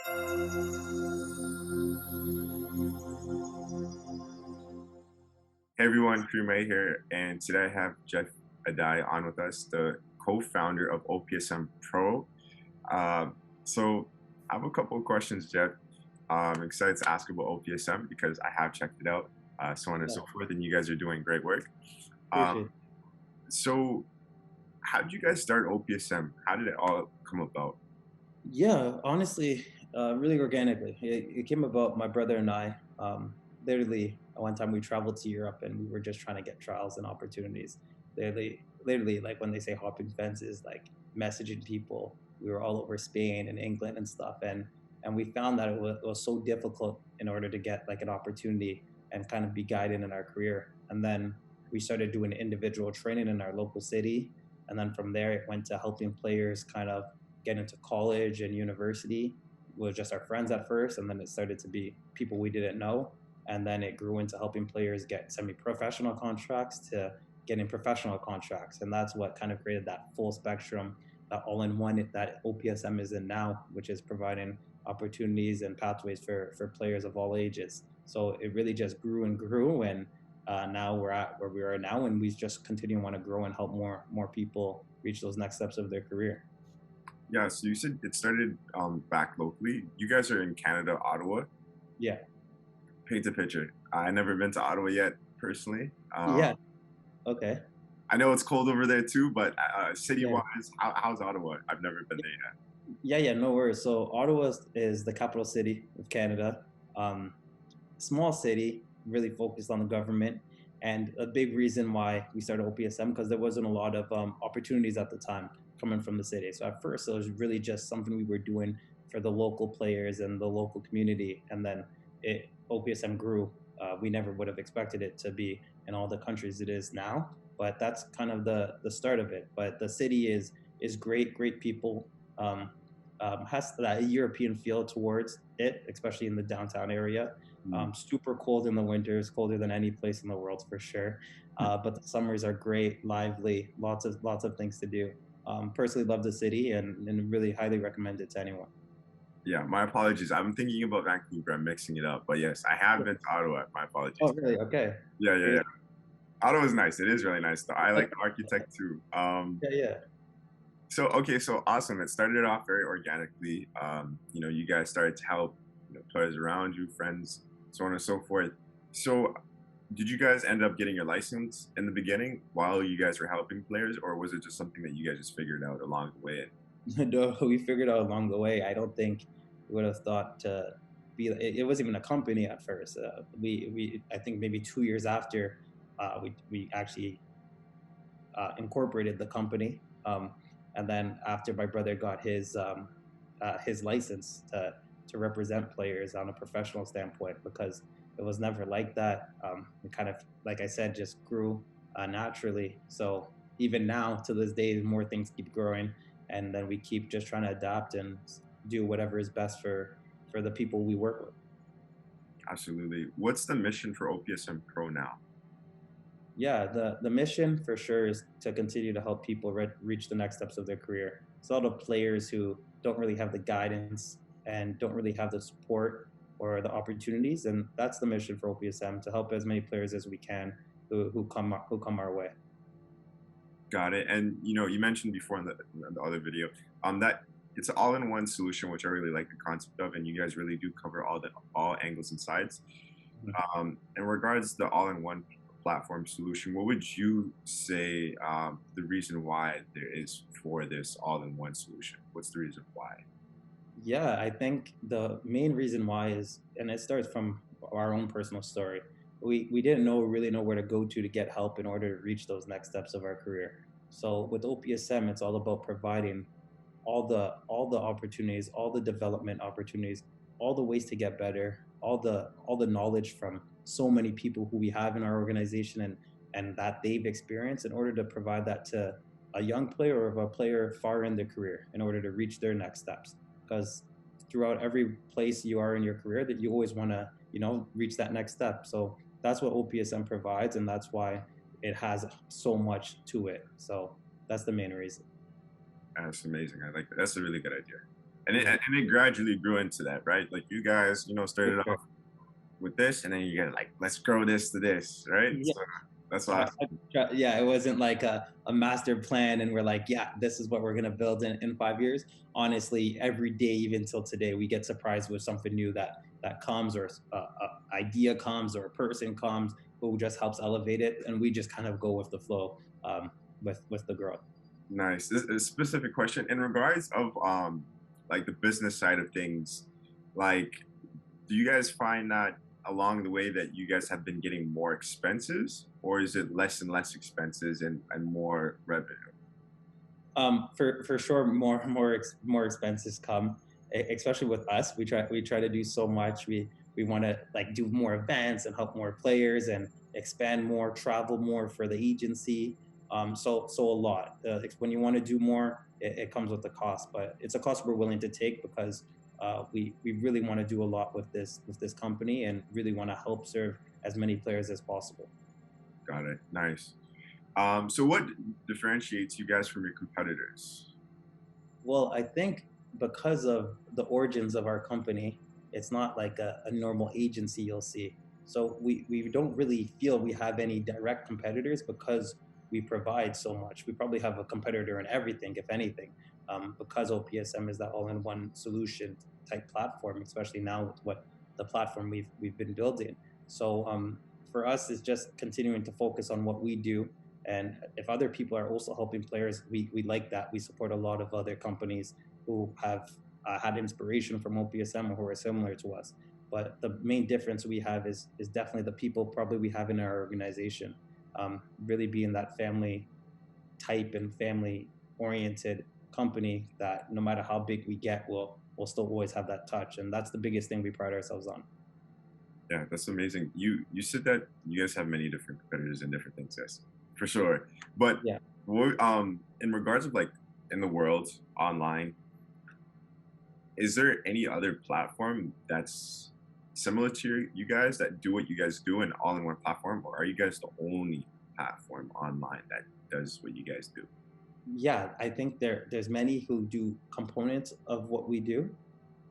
Hey everyone, May here, and today I have Jeff Addai on with us, the co-founder of OPSM Pro. So I have a couple of questions, Jeff. I'm excited to ask about OPSM because I have checked it out, so on and Yeah, so forth, and you guys are doing great work. appreciate Um, it. so how did you guys start OPSM? How did it all come about? Yeah, honestly, really organically. It came about my brother and I. Literally, one time we traveled to Europe and we were just trying to get trials and opportunities. Literally, like when they say hopping fences, like messaging people. We were all over Spain and England and stuff, and we found that it was so difficult in order to get like an opportunity and kind of be guided in our career. And then we started doing individual training in our local city, and then from there it went to helping players kind of get into college and university was just our friends at first, and then it started to be people we didn't know, and then it grew into helping players get semi-professional contracts to getting professional contracts, and that's what kind of created that full spectrum, that all-in-one that OPSM is in now, which is providing opportunities and pathways for players of all ages. So it really just grew and grew, and now we're at where we are now, and we just continue to want to grow and help more people reach those next steps of their career. Yeah, so you said it started back locally. You guys are in Canada, Ottawa. Yeah. Paint a picture. I never been to Ottawa yet, personally. Yeah. Okay. I know it's cold over there too, but Yeah. city-wise, how's Ottawa? I've never been there yet. Yeah. Yeah. No worries. So Ottawa is the capital city of Canada. Um, Small city, really focused on the government, and a big reason why we started OPSM because there wasn't a lot of opportunities at the time coming from the city. So at first, it was really just something we were doing for the local players and the local community, and then OPSM grew. We never would have expected it to be in all the countries it is now, but that's kind of the start of it. But the city is great, great people. Um, has that European feel towards it, especially in the downtown area. Mm. Super cold in the winters, colder than any place in the world for sure. But the summers are great, lively, lots of things to do. Personally, love the city and really highly recommend it to anyone. Yeah, my apologies. I'm thinking about Vancouver. I'm mixing it up, but yes, I have been to Ottawa. My Oh, apologies. really? Okay. Yeah, yeah, Yeah, yeah. Ottawa's nice. It is really nice, though. I yeah, like the architect too. yeah. So okay, so awesome. It started off very organically. You guys started to help, players around you, friends, so on and so forth. So did you guys end up getting your license in the beginning while you guys were helping players, or was it just something that you guys just figured out along the way? No, we figured out along the way. I don't think we would have thought to be. It wasn't even a company at first. We I think maybe 2 years after we actually incorporated the company. And then after my brother got his license to represent players on a professional standpoint, because it was never like that. It kind of, like I said, just grew naturally. So even now, to this day, more things keep growing, and then we keep just trying to adapt and do whatever is best for the people we work with. Absolutely. What's the mission for OPSM Pro now? Yeah, the mission for sure is to continue to help people reach the next steps of their career. It's a lot of players who don't really have the guidance and don't really have the support or the opportunities, and that's the mission for OPSM, to help as many players as we can who come our way. Got it. And you mentioned before in the other video, that it's an all-in-one solution, which I really like the concept of, and you guys really do cover all angles and sides. In regards to the all-in-one platform solution, what would you say the reason why there is for this all-in-one solution? What's the reason why? Yeah, I think the main reason why is, and it starts from our own personal story. We didn't really know where to go to get help in order to reach those next steps of our career. So with OPSM, it's all about providing all the opportunities, all the development opportunities, all the ways to get better, all the knowledge from so many people who we have in our organization, and that they've experienced, in order to provide that to a young player or a player far in their career in order to reach their next steps. Because throughout every place you are in your career, that you always want to reach that next step. So that's what OPSM provides, and that's why it has so much to it. So that's the main reason. That's amazing. I like that. That's a really good idea. Yeah, and it gradually grew into that, right? Like you guys, for started sure. off with this, and then you get like, let's grow this to this, right? Yeah. So that's Try, awesome. yeah, it wasn't like a master plan and we're like, yeah, this is what we're going to build in 5 years. Honestly, every day, even till today, we get surprised with something new that comes, or idea comes, or a person comes who just helps elevate it. And we just kind of go with the flow, with the growth. Nice. This a specific question in regards of like the business side of things. Like, do you guys find that along the way that you guys have been getting more expenses, or is it less and less expenses and more revenue? For sure, more expenses come, especially with us. We try to do so much. We want to like do more events and help more players and expand more, travel more for the agency. So a lot. When you want to do more, it comes with a cost, but it's a cost we're willing to take because we really want to do a lot with this company and really want to help serve as many players as possible. Got it. Nice. So what differentiates you guys from your competitors? Well, I think because of the origins of our company, it's not like a normal agency you'll see. So we don't really feel we have any direct competitors because we provide so much. We probably have a competitor in everything, if anything, because OPSM is that all-in-one solution type platform, especially now with what the platform we've been building. So for us, it's just continuing to focus on what we do, and if other people are also helping players, we like that. We support a lot of other companies who have had inspiration from OPSM or who are similar to us. But the main difference we have is definitely the people probably we have in our organization. Really being that family type and family oriented company that no matter how big we get, we'll still always have that touch. And that's the biggest thing we pride ourselves on. Yeah, that's amazing. You said that you guys have many different competitors and different things, yes, for sure. But Yeah. in regards of like in the world online, is there any other platform that's similar to you guys that do what you guys do in all in one platform, or are you guys the only platform online that does what you guys do? Yeah, I think there's many who do components of what we do,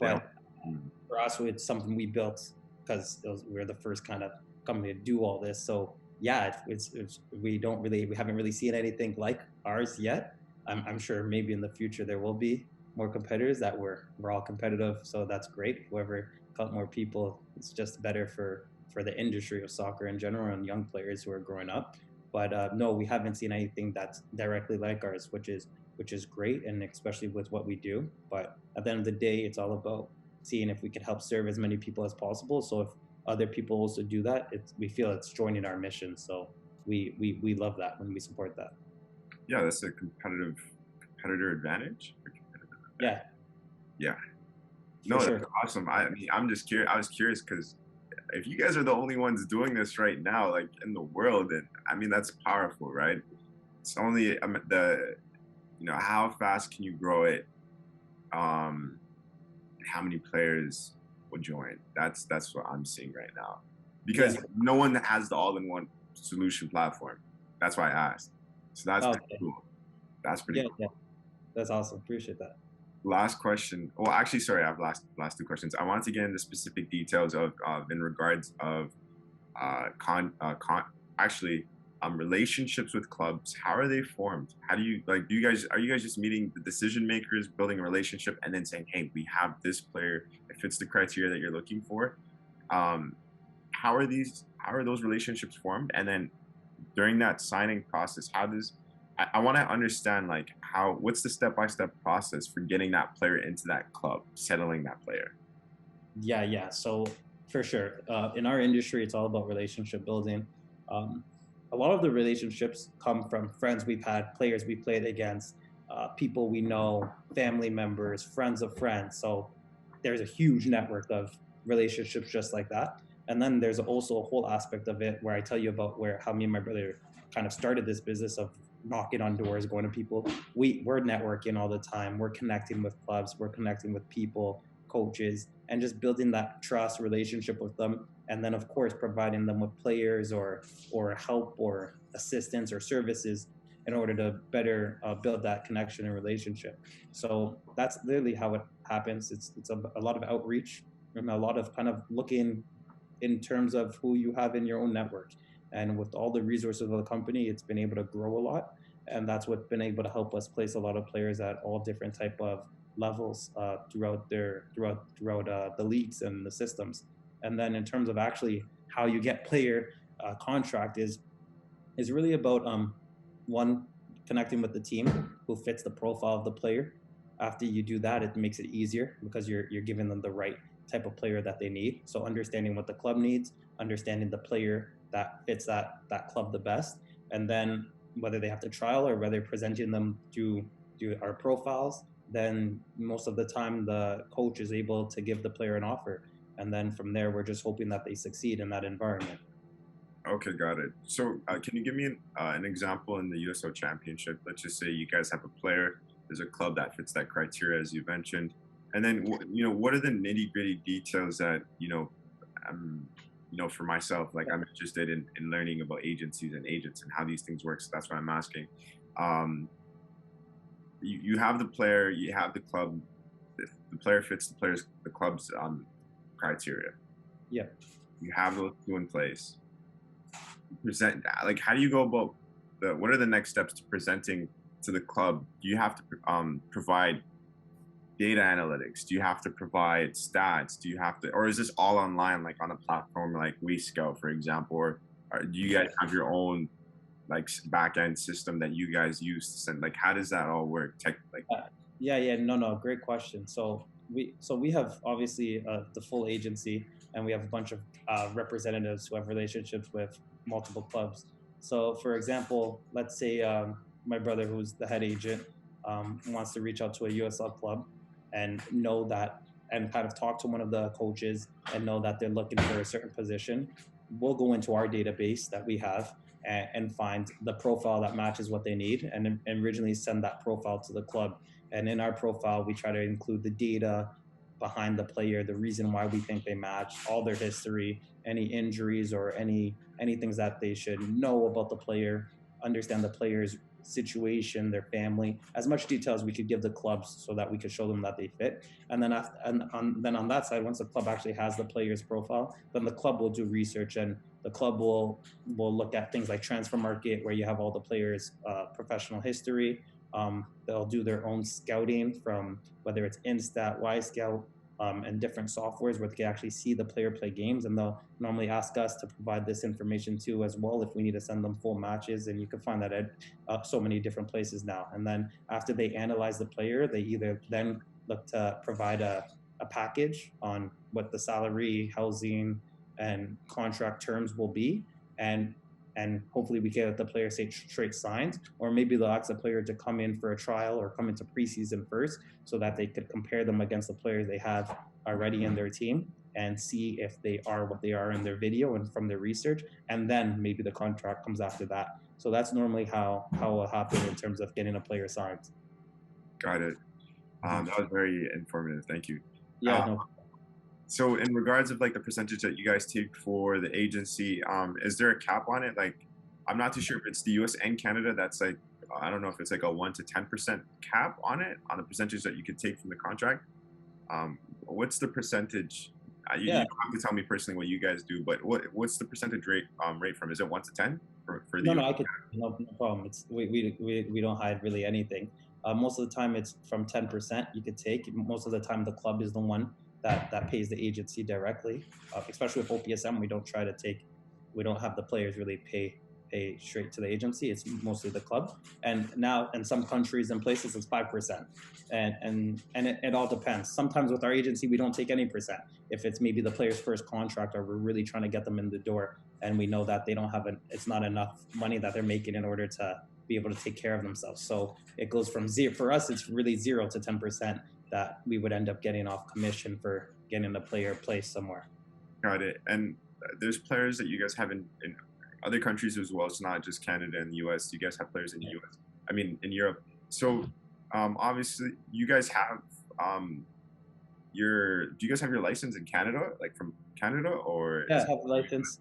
They all, but mm, for us, it's something we built because we're the first kind of company to do all this. So yeah, we haven't really seen anything like ours yet. I'm sure maybe in the future there will be more competitors that we're all competitive. So that's great. Whoever cut more people, it's just better for the industry of soccer in general and young players who are growing up. But no, we haven't seen anything that's directly like ours, which is great, and especially with what we do. But at the end of the day, it's all about seeing if we can help serve as many people as possible. So if other people also do that, we feel it's joining our mission. So we love that when we support that. yeah, that's a competitor advantage. Or competitive advantage. Yeah, Yeah, for no, that's sure. awesome. I mean, I'm just curious. I was curious because if you guys are the only ones doing this right now, like in the world, and I mean that's powerful, right? It's only the how fast can you grow it? How many players will join? That's what I'm seeing right now, because Yeah. no one has the all-in-one solution platform. That's why I asked. So that's pretty Okay. cool. That's pretty Yeah, cool. yeah. That's awesome. Appreciate that. Last question. Well, actually, sorry, I have last two questions. I wanted to get into specific details of in regards of con actually relationships with clubs. How are they formed? How do you like? Do you guys are you guys just meeting the decision makers, building a relationship, and then saying, "Hey, we have this player that fits the criteria that you're looking for." Um, how are these? How are those relationships formed? And then during that signing process, how does I want to understand like how what's the step-by-step process for getting that player into that club, settling that player? Yeah, yeah. So for sure, in our industry, it's all about relationship building. Um, a lot of the relationships come from friends we've had, players we played against, people we know, family members, friends of friends. So there's a huge network of relationships just like that. And then there's also a whole aspect of it where I tell you about where how me and my brother kind of started this business of knocking on doors, going to people. We're networking all the time. We're connecting with clubs. We're connecting with people, coaches, and just building that trust relationship with them. And then of course providing them with players or help or assistance or services in order to better build that connection and relationship. So that's literally happens. It's a lot of outreach and a lot of kind of looking in terms of who you have in your own network. And with all the resources of the company, it's been able to grow a lot, and that's what's been able to help us place a lot of players at all different type of levels throughout the leagues and the systems. And then in terms of actually how you get player contract is really about one, connecting with the team who fits the profile of the player. After you do that, it makes it easier because you're giving them the right type of player that they need. So understanding what the club needs, understanding the player that fits that club the best, and then whether they have to trial or whether presenting them through our profiles, then most of the time the coach is able to give the player an offer. And then from there, we're just hoping that they succeed in that environment. Okay, got it. So, can you give me an example in the USO Championship? Let's just say you guys have a player. There's a club that fits that criteria, as you mentioned, and then what are the nitty gritty details that for myself, like I'm interested in learning about agencies and agents and how these things work. So that's why I'm asking. Um, you have the player, you have the club. If the player fits the club's criteria. Yeah. You have those two in place. Present, like, how do you go about what are the next steps to presenting to the club? Do you have to provide data analytics? Do you have to provide stats? Do you have to, or is this all online, like on a platform like WeScout, for example, or do you guys have your own like back end system that you guys use to send? Like, how does that all work? Like, Yeah, no, great question. So we have obviously the full agency, and we have a bunch of representatives who have relationships with multiple clubs. So, for example, let's say my brother, who's the head agent, wants to reach out to a USL club and know that, and kind of talk to one of the coaches and know that they're looking for a certain position. We'll go into our database that we have and find the profile that matches what they need, and originally send that profile to the club. And in our profile, we try to include the data behind the player, the reason why we think they match, all their history, any injuries or any things that they should know about the player, understand the player's situation, their family, as much detail as we could give the clubs so that we could show them that they fit. And then then on that side, once the club actually has the player's profile, then the club will do research, and the club will look at things like transfer market, where you have all the players' professional history. They'll do their own scouting from whether it's Instat, Scout, and different softwares where they can actually see the player play games. And they'll normally ask us to provide this information too as well if we need to send them full matches. And you can find that at so many different places now. And then after they analyze the player, they either then look to provide a package on what the salary, housing, and contract terms will be. And hopefully we get the player straight signed, or maybe they'll ask the player to come in for a trial or come into preseason first so that they could compare them against the players they have already in their team and see if they are what they are in their video and from their research, and then maybe the contract comes after that. So that's normally how it will happen in terms of getting a player signed. got it. That was very informative. Thank you. Yeah, no. So in regards of like the percentage that you guys take for the agency, is there a cap on it? Like, I'm not too sure if it's the US and Canada. That's like, I don't know if it's like a 1 to 10% cap on it, on the percentage that you can take from the contract. What's the percentage? You Yeah. don't have to tell me personally what you guys do, but what's the percentage rate from? Is it 1 to 10 for the No, US? I could, no problem. We don't hide really anything. Most of the time, it's from 10% you could take. Most of the time, the club is the one that pays the agency directly. Especially with OPSM, we don't have the players really pay straight to the agency. It's mostly the club. And now in some countries and places, it's 5%. And it all depends. Sometimes with our agency, we don't take any percent. If it's maybe the player's first contract, or we're really trying to get them in the door, and we know that they don't have it's not enough money that they're making in order to be able to take care of themselves. So it goes from zero. For us, it's really 0 to 10% that we would end up getting off commission for getting the player placed somewhere. Got it. And there's players that you guys have in other countries as well. It's not just Canada and the US. You guys have players in the US. I mean, in Europe. So obviously, you guys have do you guys have your license in Canada, like from Canada, or Yeah, have a license.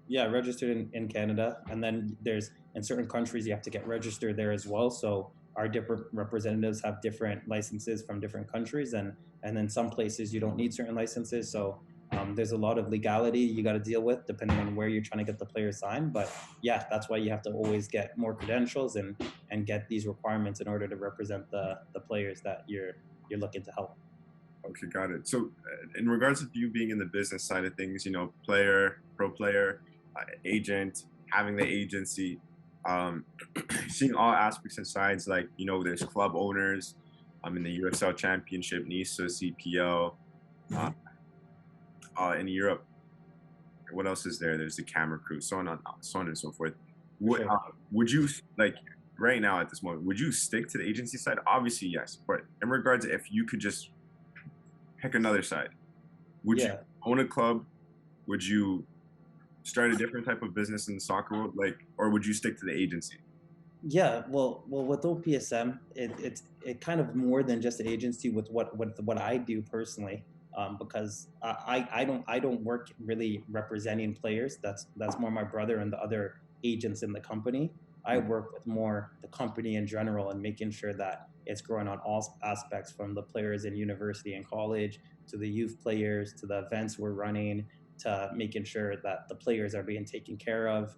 Yeah, registered in Canada, and then there's in certain countries you have to get registered there as well. So our different representatives have different licenses from different countries, and then some places you don't need certain licenses. So there's a lot of legality you got to deal with depending on where you're trying to get the player signed. But yeah, that's why you have to always get more credentials and get these requirements in order to represent the players that you're looking to help. Okay, got it. So, in regards to you being in the business side of things, player, pro player, agent, having the agency, um, seeing all aspects and sides, like, there's club owners, in the USL Championship, NISA, CPL, uh, in Europe. What else is there? There's the camera crew, so on and so forth. For What sure. would you like right now at this moment? Would you stick to the agency side? Obviously, yes. But in regards to if you could just pick another side, would you Yeah. own a club? Would you start a different type of business in the soccer world, or would you stick to the agency? Yeah, well, with OPSM, it kind of more than just an agency with what I do personally, because I don't work really representing players. That's more my brother and the other agents in the company. I work with more the company in general and making sure that it's growing on all aspects, from the players in university and college to the youth players to the events we're running, to making sure that the players are being taken care of.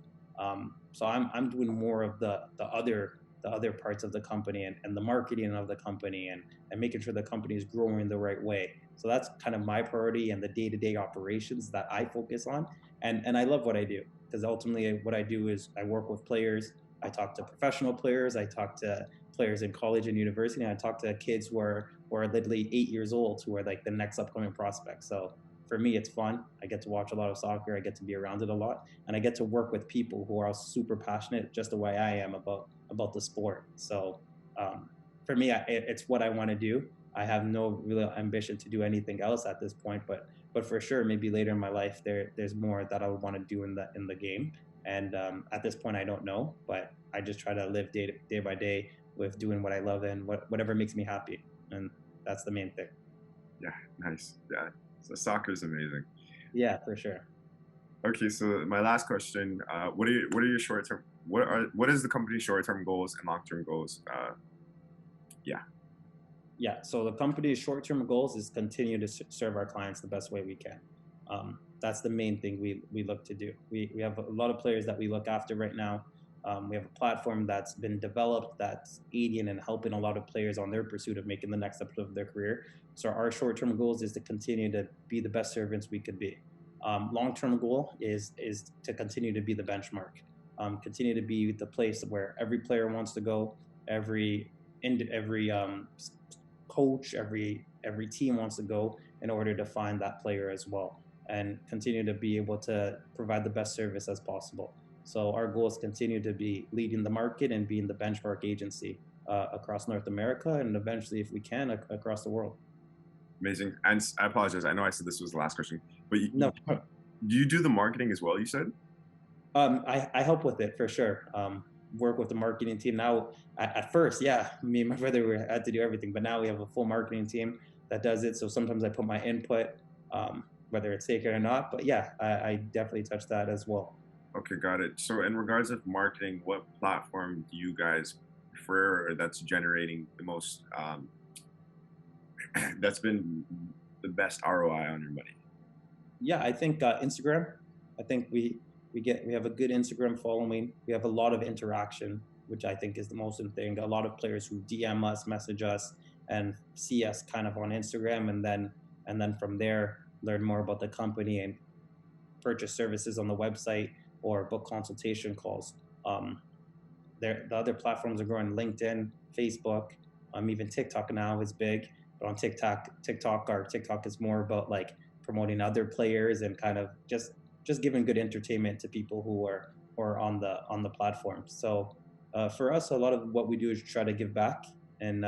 So I'm doing more of the other parts of the company, and the marketing of the company, and making sure the company is growing the right way. So that's kind of my priority and the day-to-day operations that I focus on. And I love what I do, because ultimately what I do is I work with players. I talk to professional players. I talk to players in college and university. And I talk to kids who are literally 8 years old, who are like the next upcoming prospects. So for me, it's fun. I get to watch a lot of soccer. I get to be around it a lot, and I get to work with people who are super passionate, just the way I am about the sport. So um, for me, it's what I want to do. I have no real ambition to do anything else at this point, but for sure, maybe later in my life, there's more that I would want to do in the game. And at this point, I don't know, but I just try to live day by day with doing what I love and whatever makes me happy, and that's the main thing. Yeah, nice. Yeah, so soccer is amazing. Yeah, for sure. Okay, so my last question: what are your short term? What is the company's short term goals and long term goals? Yeah, Yeah, so the company's short-term goals is continue to serve our clients the best way we can. That's the main thing we look to do. We have a lot of players that we look after right now. We have a platform that's been developed that's aiding and helping a lot of players on their pursuit of making the next step of their career. So our short-term goals is to continue to be the best servants we could be. Long-term goal is to continue to be the benchmark, continue to be the place where every player wants to go, every coach, every team wants to go in order to find that player as well, and continue to be able to provide the best service as possible. So our goal is continue to be leading the market and being the benchmark agency across North America, and eventually, if we can, across the world. amazing. And I apologize. I know I said this was the last question, but No, do you do the marketing as well? You said. I help with it for sure. Work with the marketing team now. At first, yeah, me and my brother had to do everything, but now we have a full marketing team that does it. So sometimes I put my input, whether it's taken or not. But yeah, I definitely touch that as well. Okay, got it. So in regards of marketing, what platform do you guys prefer, or that's generating the most? That's been the best ROI on your money. Yeah, I think Instagram. I think we have a good Instagram following. We have a lot of interaction, which I think is the most important thing. A lot of players who DM us, message us, and see us kind of on Instagram, and then from there learn more about the company and purchase services on the website or book consultation calls. Um, the other platforms are growing: LinkedIn, Facebook, even TikTok now is big. But on TikTok is more about like promoting other players and kind of just giving good entertainment to people who are on the platform. So for us, a lot of what we do is try to give back, and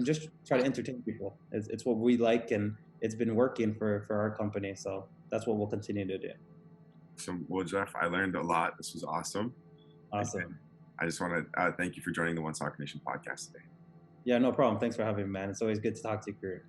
just try to entertain people. It's what we like, and it's been working for our company. So that's what we'll continue to do. So, well, Jeff, I learned a lot. This was awesome. Awesome. Again, I just want to thank you for joining the One Soccer Nation podcast today. Yeah, no problem. Thanks for having me, man. It's always good to talk to you, career.